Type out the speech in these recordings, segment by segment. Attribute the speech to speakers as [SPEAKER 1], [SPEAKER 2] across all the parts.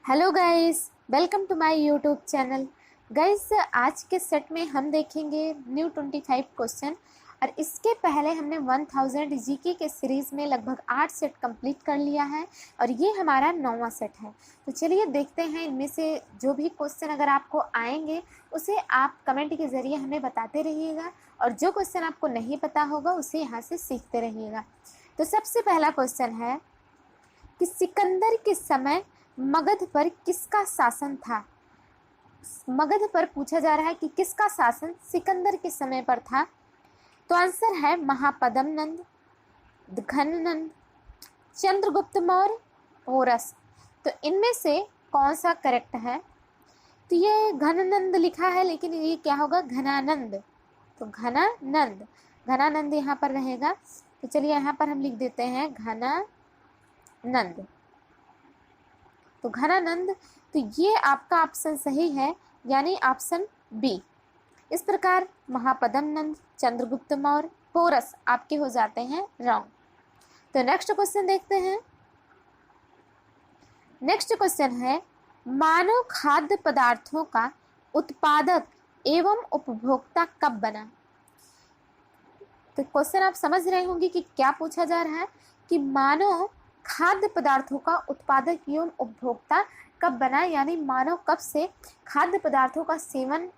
[SPEAKER 1] Hello guys, welcome to my YouTube channel. Guys, आज के set में हम देखेंगे न्यू 25 क्वेश्चन और इसके पहले हमने 1000 जीके के सीरीज़ में लगभग 8 सेट कंप्लीट कर लिया है और ये हमारा 9वां सेट है। तो चलिए देखते हैं इनमें से जो भी क्वेश्चन अगर आपको आएंगे उसे आप कमेंट के ज़रिए हमें बताते रहिएगा और जो क्वेश्चन आपको नहीं पता होगा उसे यहाँ से सीखते रहिएगा। तो सबसे पहला क्वेश्चन है कि सिकंदर के समय मगध पर किसका शासन था। मगध पर पूछा जा रहा है कि किसका शासन सिकंदर के समय पर था। तो आंसर है महापद्म नंद, घननंद, चंद्रगुप्त मौर्य, पोरस। तो इनमें से कौन सा करेक्ट है? तो ये घननंद लिखा है लेकिन ये क्या होगा? घनानंद। तो घनानंद, घनानंद यहाँ पर रहेगा। तो चलिए यहाँ पर हम लिख देते हैं घनानंद। तो घनानंद, तो ये आपका ऑप्शन सही है, यानी ऑप्शन बी। इस प्रकार महापद्म नंद, चंद्रगुप्त मौर्य, पोरस आपके हो जाते हैं रॉन्ग। तो नेक्स्ट क्वेश्चन देखते हैं। नेक्स्ट क्वेश्चन है मानव खाद्य पदार्थों का उत्पादक एवं उपभोक्ता कब बना। तो क्वेश्चन आप समझ रहे होंगे कि क्या पूछा जा रहा है कि मानव खाद्य पदार्थों का उत्पादक एवं उपभोक्ता कब बना, यानी मानव कब से खाद्य पदार्थों का सेवन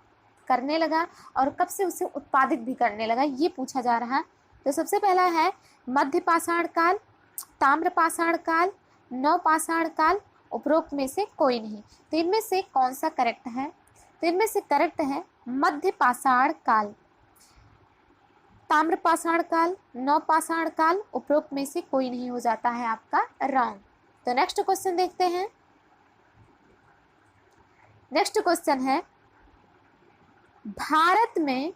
[SPEAKER 1] करने लगा और कब से उसे उत्पादित भी करने लगा, ये पूछा जा रहा है। तो सबसे पहला है मध्य पाषाण काल, ताम्र पाषाण काल, नव पाषाण काल, उपरोक्त में से कोई नहीं। तो इनमें से कौन सा करेक्ट है? तो इनमें से करेक्ट है मध्य पाषाण काल। ताम्र पाषाण काल, नव पाषाण काल, उपरोक्त में से कोई नहीं हो जाता है आपका रॉन्ग। तो नेक्स्ट क्वेश्चन देखते हैं। नेक्स्ट क्वेश्चन है भारत में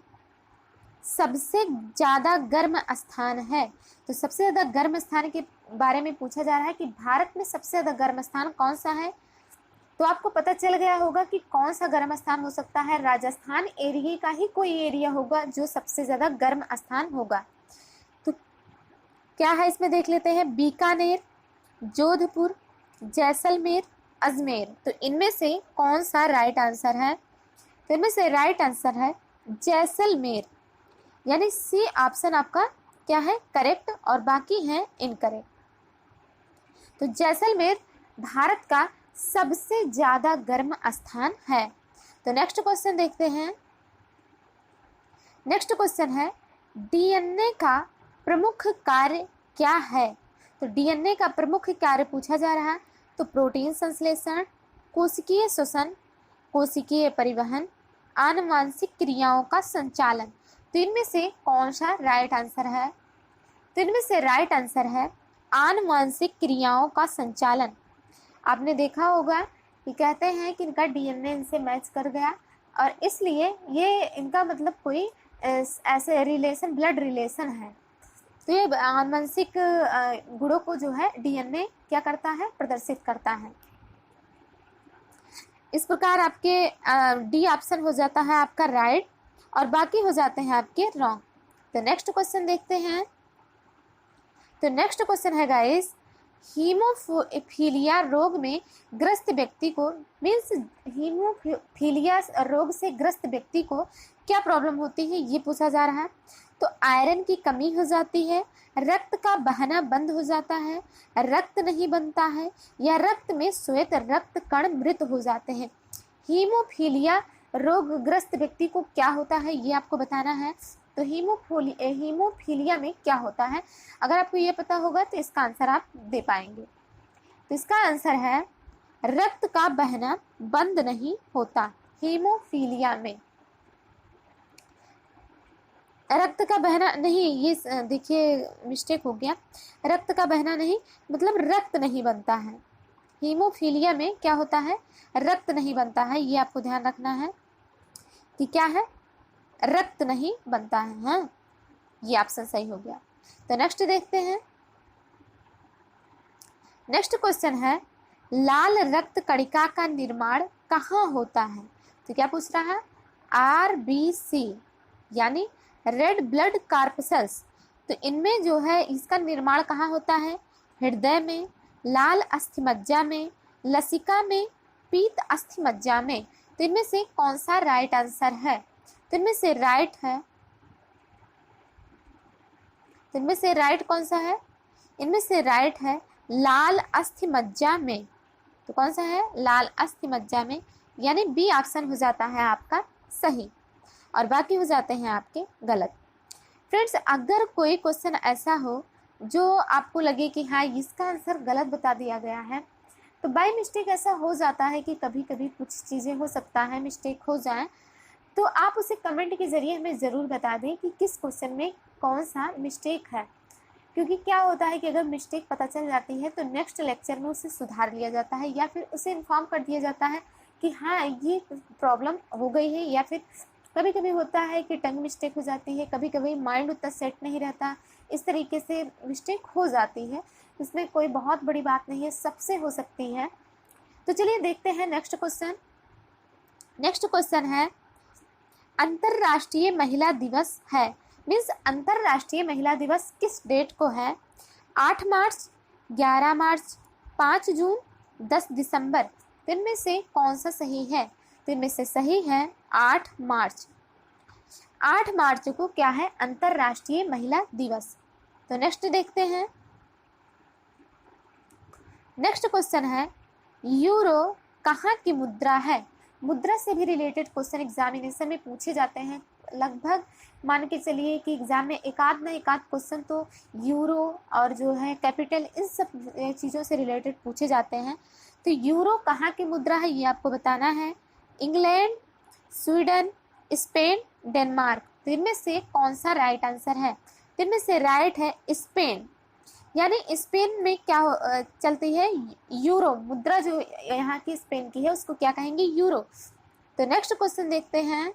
[SPEAKER 1] सबसे ज्यादा गर्म स्थान है। तो सबसे ज्यादा गर्म स्थान के बारे में पूछा जा रहा है कि भारत में सबसे ज्यादा गर्म स्थान कौन सा है। तो आपको पता चल गया होगा कि कौन सा गर्म स्थान हो सकता है। राजस्थान एरिया का ही कोई एरिया होगा जो सबसे ज़्यादा गर्म स्थान होगा। तो क्या है इसमें देख लेते हैं। बीकानेर, जोधपुर, जैसलमेर, अजमेर। तो इनमें से कौन सा राइट आंसर है? तो इनमें से राइट आंसर है जैसलमेर, यानी सी ऑप्शन आपका क्या है? करेक्ट, और बाकी हैं इनकरेक्ट। तो जैसलमेर भारत का सबसे ज्यादा गर्म स्थान है। तो नेक्स्ट क्वेश्चन देखते हैं। नेक्स्ट क्वेश्चन है डीएनए का प्रमुख कार्य क्या है। तो डीएनए का प्रमुख कार्य पूछा जा रहा है। तो प्रोटीन संश्लेषण, कोशिकीय श्वसन, कोशिकीय परिवहन, आनुवांशिक क्रियाओं का संचालन। तो इनमें से कौन सा राइट आंसर है? तो इनमें से राइट आंसर है आनुवांशिक क्रियाओं का संचालन। आपने देखा होगा कि कहते हैं कि इनका डीएनए इनसे मैच कर गया और इसलिए ये इनका मतलब कोई ऐसे रिलेशन, ब्लड रिलेशन है। तो ये आनुवंशिक गुणों को जो है डीएनए क्या करता है? प्रदर्शित करता है। इस प्रकार आपके डी ऑप्शन हो जाता है आपका राइट और बाकी हो जाते हैं आपके रॉन्ग। तो नेक्स्ट क्वेश्चन देखते हैं। तो नेक्स्ट क्वेश्चन है गाइस हीमोफीलिया रोग में ग्रस्त व्यक्ति को मीन्स हीमोफीलिया रोग से ग्रस्त व्यक्ति को क्या प्रॉब्लम होती है, ये पूछा जा रहा है। तो आयरन की कमी हो जाती है, रक्त का बहना बंद हो जाता है, रक्त नहीं बनता है, या रक्त में श्वेत रक्त कण मृत हो जाते हैं। हीमोफीलिया रोगग्रस्त व्यक्ति को क्या होता है ये आपको बताना है। तो हीमोफीलिया में क्या होता है, अगर आपको ये पता होगा तो इसका आंसर आप दे पाएंगे। तो इसका आंसर है रक्त का बहना बंद नहीं होता। हीमोफीलिया में रक्त का बहना नहीं, ये देखिए मिस्टेक हो गया। रक्त का बहना नहीं मतलब रक्त नहीं बनता है। हीमोफीलिया में क्या होता है? रक्त नहीं बनता है। ये आपको ध्यान रखना है कि क्या है? रक्त नहीं बनता है। हाँ, ये ऑप्शन सही हो गया। तो नेक्स्ट देखते हैं। नेक्स्ट क्वेश्चन है लाल रक्त कणिका का निर्माण कहाँ होता है। तो क्या पूछ रहा है? आरबीसी यानी रेड ब्लड कार्पसल्स। तो इनमें जो है इसका निर्माण कहाँ होता है? हृदय में, लाल अस्थिमज्जा में, लसिका में, पीत अस्थि मज्जा में। तो इनमें से कौन सा राइट आंसर है? तो इनमें से राइट है, तो इनमें से राइट कौन सा है? इनमें से राइट है लाल अस्थि मज्जा में। तो कौन सा है? लाल अस्थि मज्जा में, यानी बी ऑप्शन हो जाता है आपका सही और बाकी हो जाते हैं आपके गलत। फ्रेंड्स, अगर कोई क्वेश्चन ऐसा हो जो आपको लगे कि हाँ इसका आंसर गलत बता दिया गया है, तो बाय मिस्टेक ऐसा हो जाता है कि कभी कभी कुछ चीज़ें हो सकता है मिस्टेक हो जाए, तो आप उसे कमेंट के ज़रिए हमें ज़रूर बता दें कि किस क्वेश्चन में कौन सा मिस्टेक है। क्योंकि क्या होता है कि अगर मिस्टेक पता चल जाती है तो नेक्स्ट लेक्चर में उसे सुधार लिया जाता है या फिर उसे इन्फॉर्म कर दिया जाता है कि हाँ ये प्रॉब्लम हो गई है। या फिर कभी कभी होता है कि टंग मिस्टेक हो जाती है, कभी कभी माइंड उतना सेट नहीं रहता, इस तरीके से मिस्टेक हो जाती है। इसमें कोई बहुत बड़ी बात नहीं है, सबसे हो सकती है। तो चलिए देखते हैं नेक्स्ट क्वेश्चन। नेक्स्ट क्वेश्चन है अंतर्राष्ट्रीय महिला दिवस है, मीन्स अंतर्राष्ट्रीय महिला दिवस किस डेट को है? 8 मार्च, 11 मार्च, 5 जून, 10 दिसंबर। तो इनमें से कौन सा सही है? तो इनमें से सही है 8 मार्च। 8 मार्च को क्या है? अंतर्राष्ट्रीय महिला दिवस। तो नेक्स्ट देखते हैं। नेक्स्ट क्वेश्चन है यूरो कहाँ की मुद्रा है? मुद्रा से भी रिलेटेड क्वेश्चन एग्जामिनेशन में पूछे जाते हैं। लगभग मान के चलिए कि एग्जाम में एकाध क्वेश्चन तो यूरो और जो है कैपिटल, इन सब चीज़ों से रिलेटेड पूछे जाते हैं। तो यूरो कहाँ की मुद्रा है ये आपको बताना है। England, Sweden, Spain, Denmark. तो इनमें से कौन सा राइट आंसर है? तो इनमें से राइट है स्पेन, यानी स्पेन में क्या चलती है? यूरो मुद्रा जो यहाँ की स्पेन की है उसको क्या कहेंगे? यूरो। तो नेक्स्ट क्वेश्चन देखते हैं।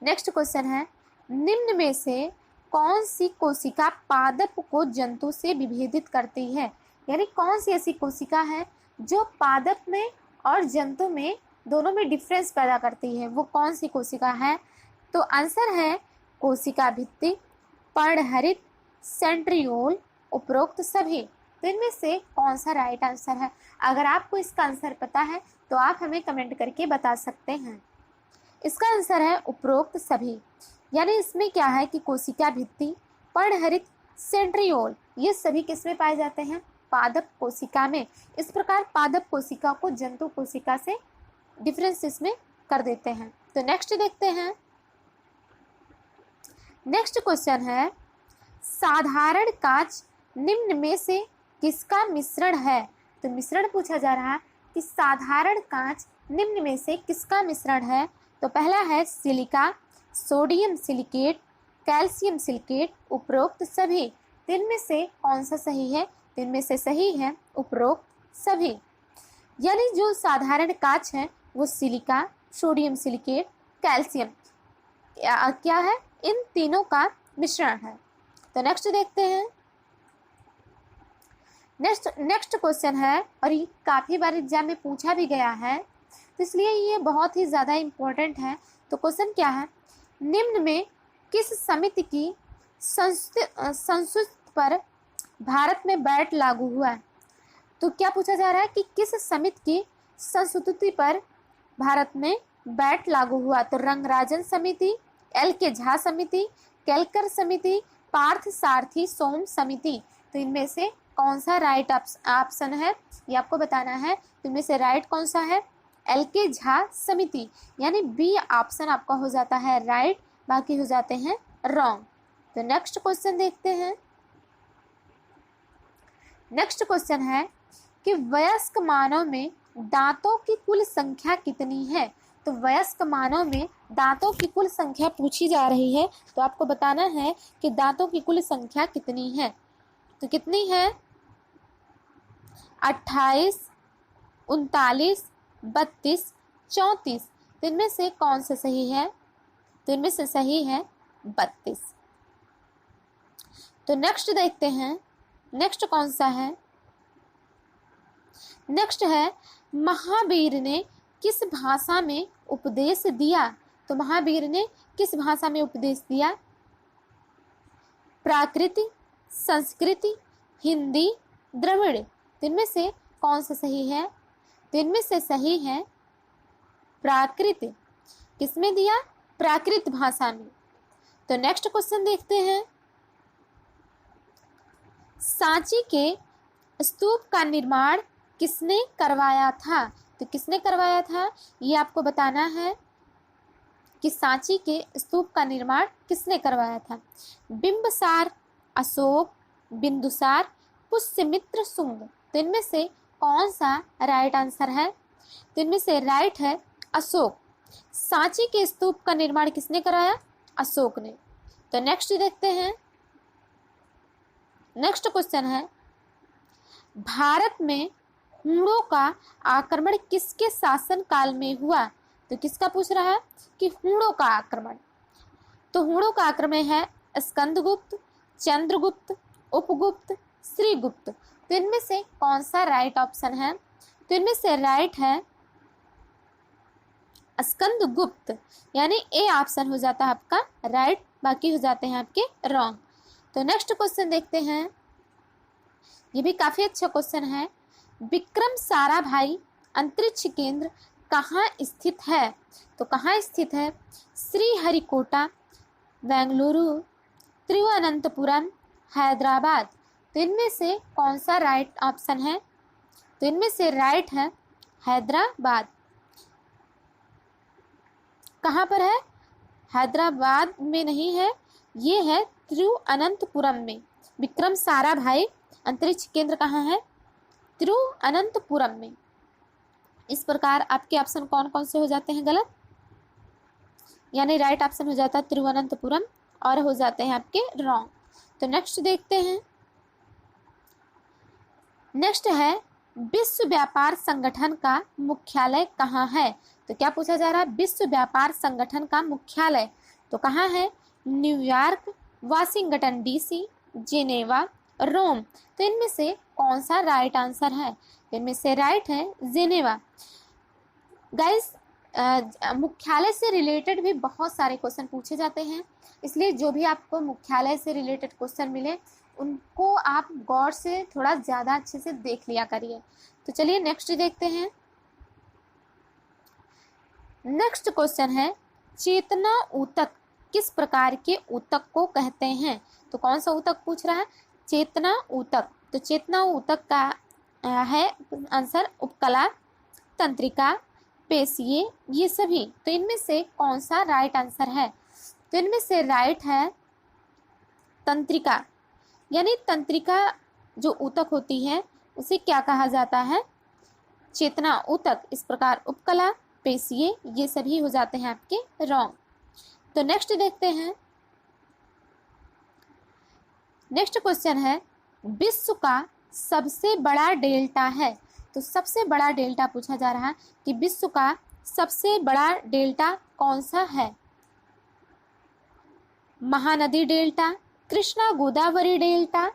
[SPEAKER 1] नेक्स्ट क्वेश्चन है निम्न में से कौन सी कोशिका पादप को जंतु से विभेदित करती है? यानी कौन सी ऐसी कोशिका है जो पादप में और जंतु में दोनों में डिफरेंस पैदा करती है? वो कौन सी कोशिका है? तो आंसर है कोशिका भित्ति, पर्णहरित, सेंट्रियोल, उपरोक्त सभी। तो इनमें से कौन सा राइट आंसर है? अगर आपको इसका आंसर पता है तो आप हमें कमेंट करके बता सकते हैं। इसका आंसर है उपरोक्त सभी, यानी इसमें क्या है कि कोशिका भित्ति, पर्णहरित, सेंट्रियोल ये सभी किसमें पाए जाते हैं? पादप कोशिका में। इस प्रकार पादप कोशिका को जंतु कोशिका से डिफरेंस इसमें कर देते हैं। तो नेक्स्ट देखते हैं। नेक्स्ट क्वेश्चन है साधारण कांच निम्न में से किसका मिश्रण है? तो मिश्रण पूछा जा रहा है कि साधारण कांच निम्न में से किसका मिश्रण है? तो पहला है silica, sodium silicate, calcium silicate, उपरोक्त सभी। तो इनमें से कौन सा सही है? तो इनमें से सही है उपरोक्त सभी, यानी जो साधारण कांच है वो सिलिका, सोडियम सिलिकेट, कैल्शियम क्या है? इन तीनों का मिश्रण है। तो नेक्स्ट देखते हैं। नेक्स्ट क्वेश्चन है और ये काफ़ी बार एग्जाम में पूछा भी गया है, तो इसलिए ये बहुत ही ज़्यादा इम्पोर्टेंट है। तो क्वेश्चन क्या है? निम्न में किस समिति की संस्तुति पर भारत में वैट लागू हुआ है? तो क्या पूछा जा रहा है कि किस समिति की संस्तुति पर भारत में वैट लागू हुआ? तो रंगराजन समिति, LK झा समिति, केलकर समिति, पार्थ सारथी सोम समिति। तो इनमें से कौन सा राइट ऑप्शन है ये आपको बताना है। तो इनमें से राइट कौन सा है? LK झा समिति, यानी बी ऑप्शन आपका हो जाता है राइट, बाकी हो जाते हैं रॉन्ग। तो नेक्स्ट क्वेश्चन देखते हैं। नेक्स्ट क्वेश्चन है कि वयस्क मानव में दांतों की कुल संख्या कितनी है? तो वयस्क मानव में दांतों की कुल संख्या पूछी जा रही है, तो आपको बताना है कि दांतों की कुल संख्या कितनी है। तो कितनी है? 28, 39, 32, 34। तो इनमें से कौन सा सही है? तो इनमें से सही है 32। तो नेक्स्ट देखते हैं। नेक्स्ट कौन सा है? नेक्स्ट है महावीर ने किस भाषा में उपदेश दिया? तो महावीर ने किस भाषा में उपदेश दिया? प्राकृत, संस्कृत, हिंदी, द्रविड़। इनमें से कौन सा सही है? तो इनमें से सही है प्राकृत। किसमें दिया? प्राकृत भाषा में। तो नेक्स्ट क्वेश्चन देखते हैं, सांची के स्तूप का निर्माण किसने करवाया था? तो किसने करवाया था ये आपको बताना है कि सांची के स्तूप का निर्माण किसने करवाया था। बिंबसार, अशोक, बिंदुसार, पुष्यमित्र शुंग। तो इनमें से कौन सा राइट आंसर है? तो इनमें से राइट है अशोक। सांची के स्तूप का निर्माण किसने कराया? अशोक ने। तो नेक्स्ट देखते हैं, नेक्स्ट क्वेश्चन है, भारत में हूणों का आक्रमण किसके शासन काल में हुआ? तो किसका पूछ रहा है कि हूणों का आक्रमण। तो हूणों का आक्रमण है स्कंदगुप्त, चंद्रगुप्त, उपगुप्त, श्रीगुप्त। तो इनमें से कौन सा राइट ऑप्शन है? तो इनमें से राइट है स्कंदगुप्त, यानी ए ऑप्शन हो जाता है आपका राइट, बाकी हो जाते हैं आपके रॉन्ग। तो नेक्स्ट क्वेश्चन देखते हैं, ये भी काफी अच्छा क्वेश्चन है, विक्रम साराभाई अंतरिक्ष केंद्र कहाँ स्थित है? तो कहाँ स्थित है? श्रीहरिकोटा, बेंगलुरु, तिरुवनंतपुरम, हैदराबाद। तो इनमें से कौन सा राइट ऑप्शन है? तो इनमें से राइट है हैदराबाद। कहाँ पर है? हैदराबाद में नहीं है, ये है तिरुवनंतपुरम में। विक्रम साराभाई अंतरिक्ष केंद्र कहाँ है? तिरुवनंतपुरम में। इस प्रकार आपके ऑप्शन कौन कौन से हो जाते हैं गलत, यानी राइट ऑप्शन हो जाता है तिरुवनंतपुरम और हो जाते हैं आपके रॉन्ग। तो नेक्स्ट देखते हैं, नेक्स्ट है विश्व व्यापार संगठन का मुख्यालय कहाँ है? तो क्या पूछा जा रहा है? विश्व व्यापार संगठन का मुख्यालय तो कहाँ है? न्यूयॉर्क, वाशिंगटन डीसी, जेनेवा, रोम। तो इनमें से कौन सा राइट आंसर है? इनमें से राइट है जेनेवा। गाइस, मुख्यालय से रिलेटेड भी बहुत सारे क्वेश्चन पूछे जाते हैं, इसलिए जो भी आपको मुख्यालय से रिलेटेड क्वेश्चन मिले उनको आप गौर से थोड़ा ज़्यादा अच्छे से देख लिया करिए। तो चलिए नेक्स्ट देखते हैं, नेक्स्ट क्वेश्चन है, चेतना ऊतक किस प्रकार के ऊतक को कहते हैं? तो कौन सा ऊतक पूछ रहा है? चेतना ऊतक। तो चेतना ऊतक का है आंसर उपकला, तंत्रिका, पेशिये, ये सभी। तो इनमें से कौन सा राइट आंसर है? तो इनमें से राइट है तंत्रिका, यानी तंत्रिका जो ऊतक होती है उसे क्या कहा जाता है? चेतना ऊतक। इस प्रकार उपकला, पेशिये, ये सभी हो जाते हैं आपके रॉन्ग। तो नेक्स्ट देखते हैं, नेक्स्ट क्वेश्चन है, विश्व का सबसे बड़ा डेल्टा है। तो सबसे बड़ा डेल्टा पूछा जा रहा है कि विश्व का सबसे बड़ा डेल्टा कौन सा है? महानदी डेल्टा, कृष्णा गोदावरी डेल्टा,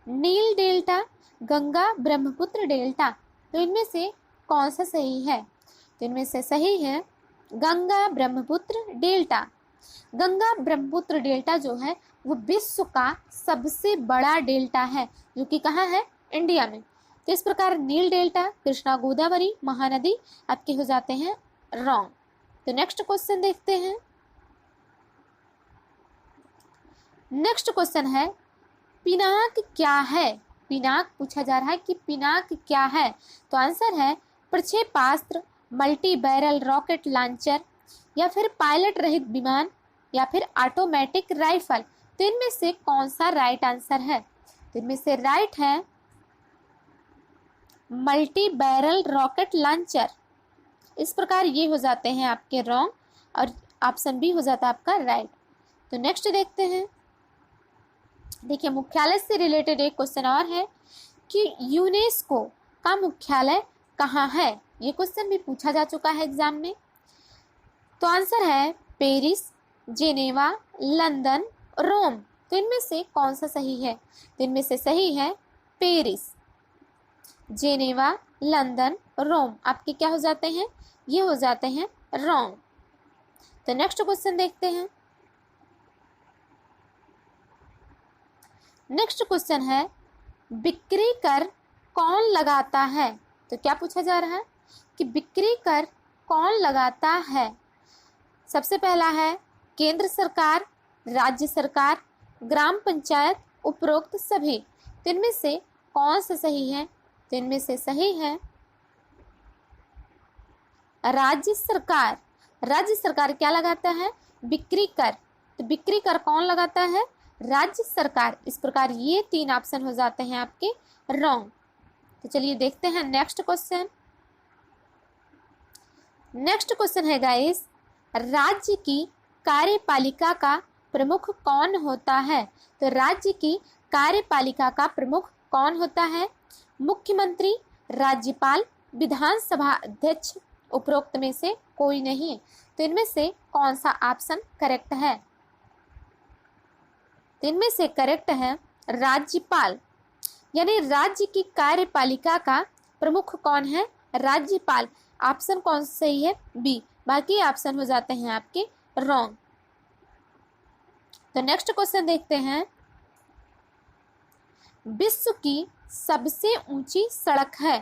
[SPEAKER 1] नील डेल्टा, गंगा ब्रह्मपुत्र डेल्टा। तो इनमें से कौन सा सही है? तो इनमें से सही है गंगा ब्रह्मपुत्र डेल्टा। गंगा ब्रह्मपुत्र डेल्टा जो है वो विश्व का सबसे बड़ा डेल्टा है, जो कि कहाँ है? इंडिया में। तो इस प्रकार नील डेल्टा, कृष्णा गोदावरी, महानदी आपके हो जाते हैं रॉन्ग। तो नेक्स्ट क्वेश्चन देखते हैं, नेक्स्ट क्वेश्चन है, पिनाक क्या है? पिनाक पूछा जा रहा है कि पिनाक क्या है? तो आंसर है प्रक्षेपास्त्र, मल्टी बैरल रॉकेट लॉन्चर, या फिर पायलट रहित विमान, या फिर ऑटोमेटिक राइफल। तो इनमें से कौन सा राइट आंसर है? तो इनमें से राइट है मल्टी बैरल रॉकेट लॉन्चर। इस प्रकार ये हो जाते हैं आपके रॉन्ग और ऑप्शन बी हो जाता है आपका राइट। तो नेक्स्ट देखते हैं, देखिए मुख्यालय से रिलेटेड एक क्वेश्चन और है कि यूनेस्को का मुख्यालय कहाँ है? ये क्वेश्चन भी पूछा जा चुका है एग्जाम में। तो आंसर है पेरिस, जेनेवा, लंदन, रोम। तो इनमें से कौन सा सही है? तो इनमें से सही है पेरिस, जेनेवा, लंदन, रोम। आपके क्या हो जाते हैं? ये हो जाते हैं रॉन्ग। तो नेक्स्ट क्वेश्चन देखते हैं, नेक्स्ट क्वेश्चन है, बिक्री कर कौन लगाता है? तो क्या पूछा जा रहा है? कि बिक्री कर कौन लगाता है? सबसे पहला है केंद्र सरकार, राज्य सरकार, ग्राम पंचायत, उपरोक्त सभी। तो इनमें से कौन सा सही है? तो इनमें से सही है राज्य सरकार। राज्य सरकार क्या लगाता है? बिक्री कर। तो बिक्री कर कौन लगाता है? राज्य सरकार। इस प्रकार ये 3 ऑप्शन हो जाते हैं आपके रॉन्ग। तो चलिए देखते हैं नेक्स्ट क्वेश्चन। नेक्स्ट क्वेश्चन है गाइस, राज्य की कार्यपालिका का प्रमुख कौन होता है? तो राज्य की कार्यपालिका का प्रमुख कौन होता है? मुख्यमंत्री, राज्यपाल, विधानसभा अध्यक्ष, उपरोक्त में से कोई नहीं। तो इनमें से कौन सा ऑप्शन करेक्ट है? तो इनमें से करेक्ट है राज्यपाल, यानी राज्य की कार्यपालिका का प्रमुख कौन है? राज्यपाल। ऑप्शन कौन सा सही है? बी। बाकी ऑप्शन हो जाते हैं आपके रॉन्ग। तो नेक्स्ट क्वेश्चन देखते हैं, विश्व की सबसे ऊंची सड़क है।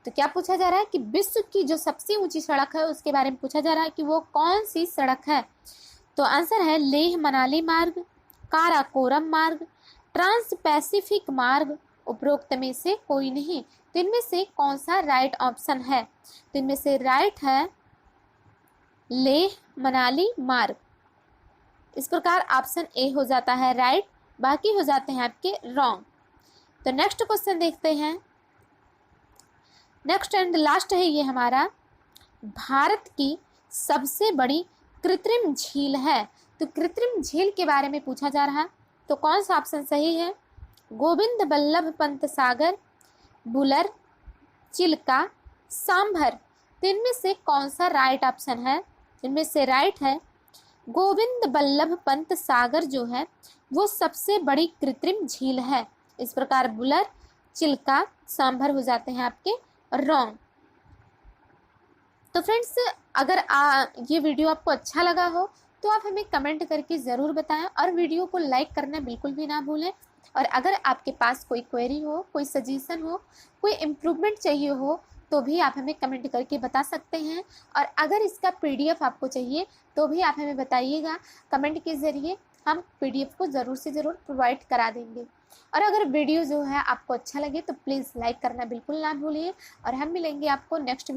[SPEAKER 1] तो क्या पूछा जा रहा है कि विश्व की जो सबसे ऊंची सड़क है उसके बारे में पूछा जा रहा है कि वो कौन सी सड़क है। तो आंसर है लेह मनाली मार्ग, काराकोरम मार्ग, ट्रांस पैसिफिक मार्ग, उपरोक्त में से कोई नहीं। तो इनमें से कौन सा राइट ऑप्शन है? तो इनमें से राइट है लेह मनाली मार्ग। इस प्रकार ऑप्शन ए हो जाता है राइट, बाकी हो जाते हैं आपके रॉन्ग। तो नेक्स्ट क्वेश्चन देखते हैं। नेक्स्ट एंड लास्ट है ये हमारा, भारत की सबसे बड़ी कृत्रिम झील है। तो कृत्रिम झील के बारे में पूछा जा रहा है, तो कौन सा ऑप्शन सही है? गोविंद बल्लभ पंत सागर, बुलर, चिल्का, सांभर। तो इनमें से कौन सा राइट ऑप्शन है? इनमें से राइट है गोविंद बल्लभ पंत सागर जो है वो सबसे बड़ी कृत्रिम झील है। इस प्रकार बुलर, चिल्का, सांभर हो जाते हैं आपके रॉन्ग। तो फ्रेंड्स, अगर ये वीडियो आपको अच्छा लगा हो तो आप हमें कमेंट करके ज़रूर बताएं और वीडियो को लाइक करना बिल्कुल भी ना भूलें। और अगर आपके पास कोई क्वेरी हो, कोई सजेशन हो, कोई इम्प्रूवमेंट चाहिए हो तो भी आप हमें कमेंट करके बता सकते हैं। और अगर इसका PDF आपको चाहिए तो भी आप हमें बताइएगा, कमेंट के ज़रिए हम PDF को ज़रूर से ज़रूर प्रोवाइड करा देंगे। और अगर वीडियो जो है आपको अच्छा लगे तो प्लीज़ लाइक करना बिल्कुल ना भूलिए। और हम मिलेंगे आपको नेक्स्ट